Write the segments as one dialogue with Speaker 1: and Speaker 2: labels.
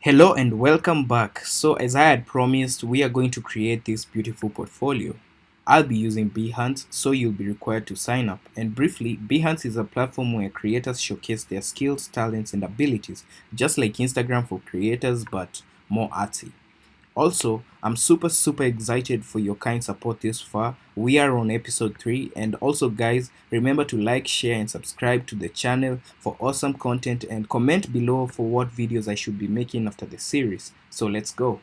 Speaker 1: Hello and welcome back. So as I had promised, we are going to create this beautiful portfolio. I'll be using Behance, so you'll be required to sign up. And briefly, Behance is a platform where creators showcase their skills, talents, and abilities, just like Instagram for creators, but more artsy. Also, I'm super excited for your kind support this far. We are on episode 3, and also guys, remember to like, share and subscribe to the channel for awesome content, and comment below for what videos I should be making after the series. So let's go.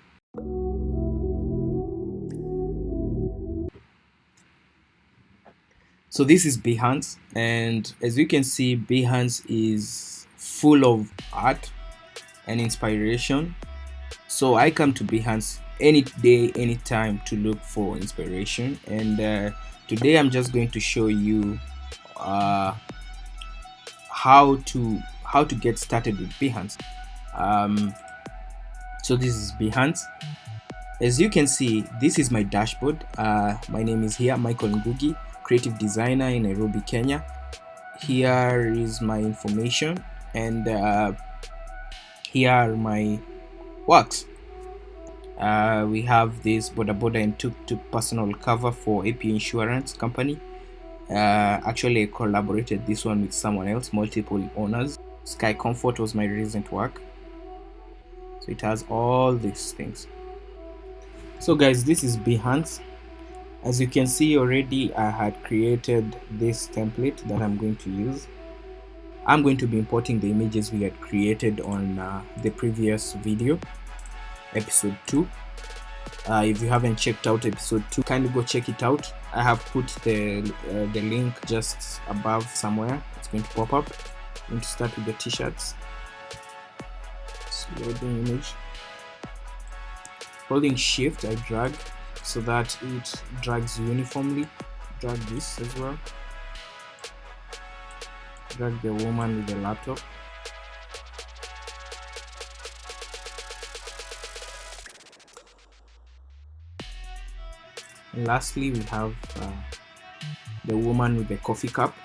Speaker 1: So this is Behance, and as you can see, Behance is full of art and inspiration. So I come to Behance any day, anytime to look for inspiration. And today I'm just going to show you uh, how to get started with Behance. Um, so this is Behance. As you can see, this is my dashboard. My name is here, Michael Ngugi, creative designer in Nairobi, Kenya. Here is my information, and here are my works. We have this Boda Boda and Tuk Tuk personal cover for AP Insurance Company. Actually, I collaborated this one with someone else, multiple owners. Sky Comfort was my recent work. So it has all these things. So guys, this is Behance. As you can see already, I had created this template that I'm going to use. I'm going to be importing the images we had created on the previous video, episode 2. If you haven't checked out episode 2, kindly go check it out. I have put the link just above somewhere. It's going to pop up. I'm going to start with the t-shirts. Load the image. Holding shift, I drag so that it drags uniformly. Drag this as well. Drag the woman with the laptop. And lastly, we have the woman with the coffee cup.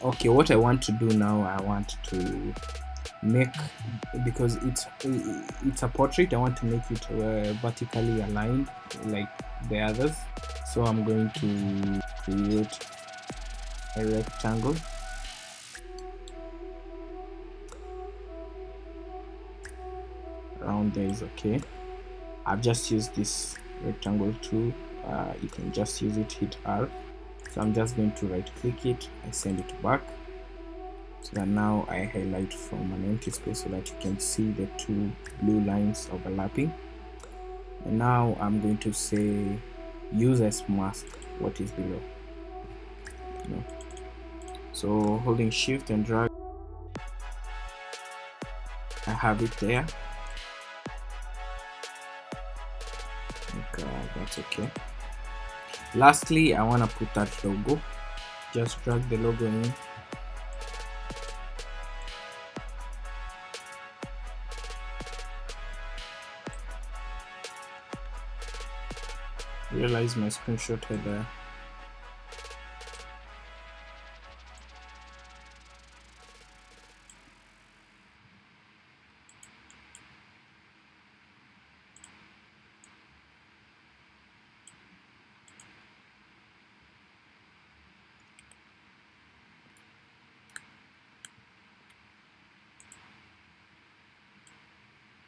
Speaker 1: Okay, what I want to do now, I want to make, because it's a portrait, I want to make it vertically aligned like the others. So I'm going to create a rectangle. Around there is okay. I've just used this rectangle tool. You can just use it, hit R. So I'm just going to right click it, I send it back, so that now I highlight from an empty space so that you can see the two blue lines overlapping. And now I'm going to say use as mask what is below. So holding shift and drag, I have it there. Okay, that's okay. Lastly, I want to put that logo. Just drag the logo in. Realize my screenshot header.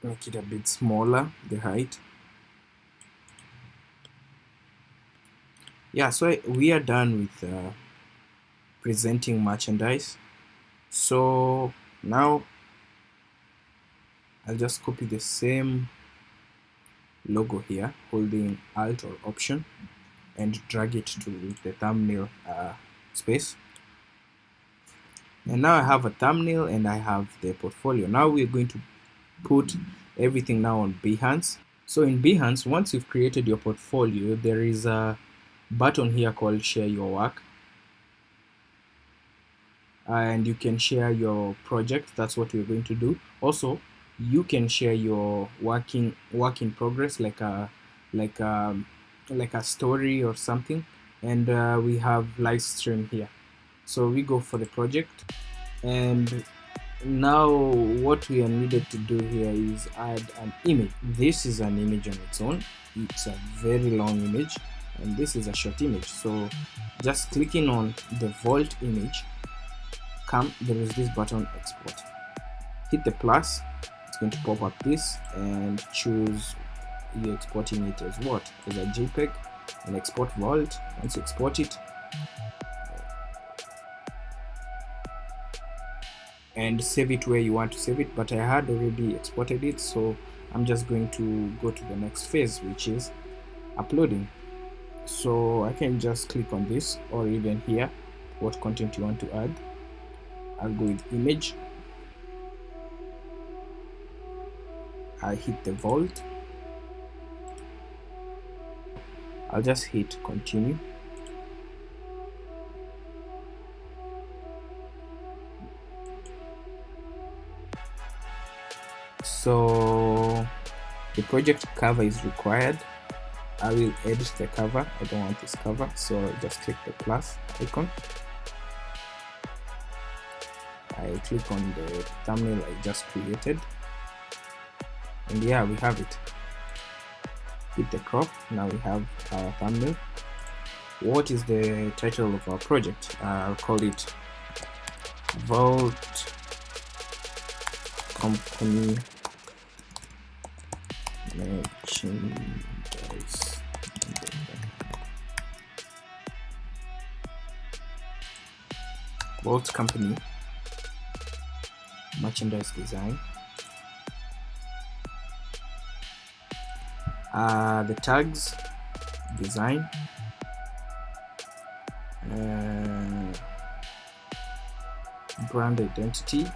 Speaker 1: Make it a bit smaller, the height. Yeah, so we are done with presenting merchandise. So now I'll just copy the same logo here, holding Alt or Option, and drag it to the thumbnail space. And now I have a thumbnail and I have the portfolio. Now we're going to put everything now on Behance. So in Behance, once you've created your portfolio, there is a button here called share your work, and you can share your project. That's what we're going to do. Also, you can share your work in progress, like a like a story or something, and we have live stream here. So we go for the project, and now what we are needed to do here is add an image. This is an image on its own. It's a very long image, and this is a short image. So just clicking on the vault image, there is this button, export. Hit the plus, it's going to pop up this, and choose you're exporting it as what, as a JPEG, and export vault. Once you export it and save it where you want to save it, but I had already exported it, so I'm just going to go to the next phase, which is uploading. So I can just click on this, or even here, what content you want to add. I'll go with image. I hit the vault. I'll just hit continue. So the project cover is required. I will edit the cover. I don't want this cover, so I'll just click the plus icon. I click on the thumbnail I just created, and yeah, we have it. Hit the crop. Now we have our thumbnail. What is the title of our project? I'll call it Vault Company Merchandise. Vault Company Merchandise Design. The tags, design, brand identity,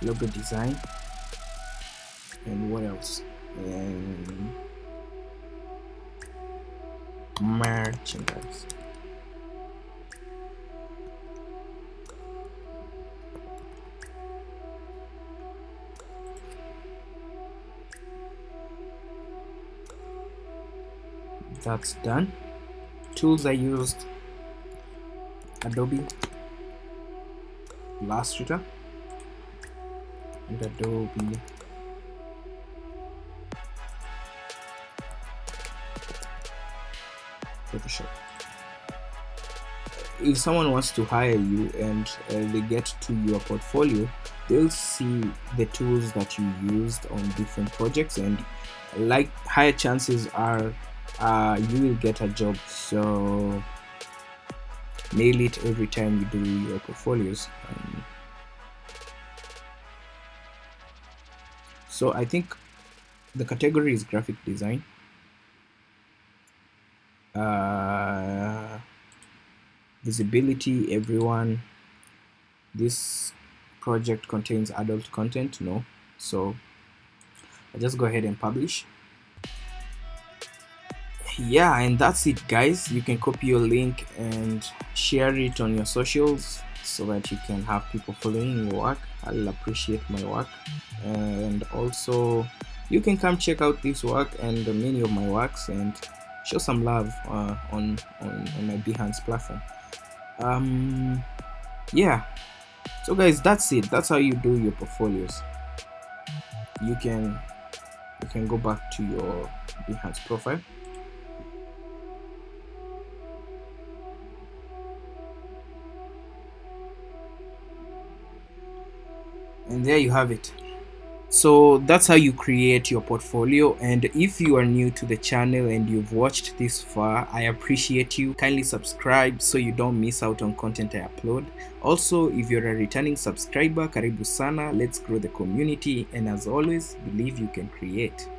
Speaker 1: logo design, and what else? And merchandise. That's done. Tools I used: Adobe Illustrator and Adobe Photoshop. If someone wants to hire you and they get to your portfolio, they'll see the tools that you used on different projects, and like higher chances are you will get a job. So nail it every time you do your portfolios. So I think the category is graphic design. Visibility, everyone. This project contains adult content, no, so I just go ahead and publish. Yeah, and that's it, guys. You can copy your link and share it on your socials so that you can have people following your work. I'll appreciate my work, and also you can come check out this work and many of my works and show some love on my Behance platform. Yeah, so guys, that's it. That's how you do your portfolios. You can go back to your Behance profile. And there you have it. So that's how you create your portfolio. And if you are new to the channel and you've watched this far, I appreciate you. Kindly subscribe so you don't miss out on content I upload. Also, if you're a returning subscriber, karibu sana. Let's grow the community, and as always, believe you can create.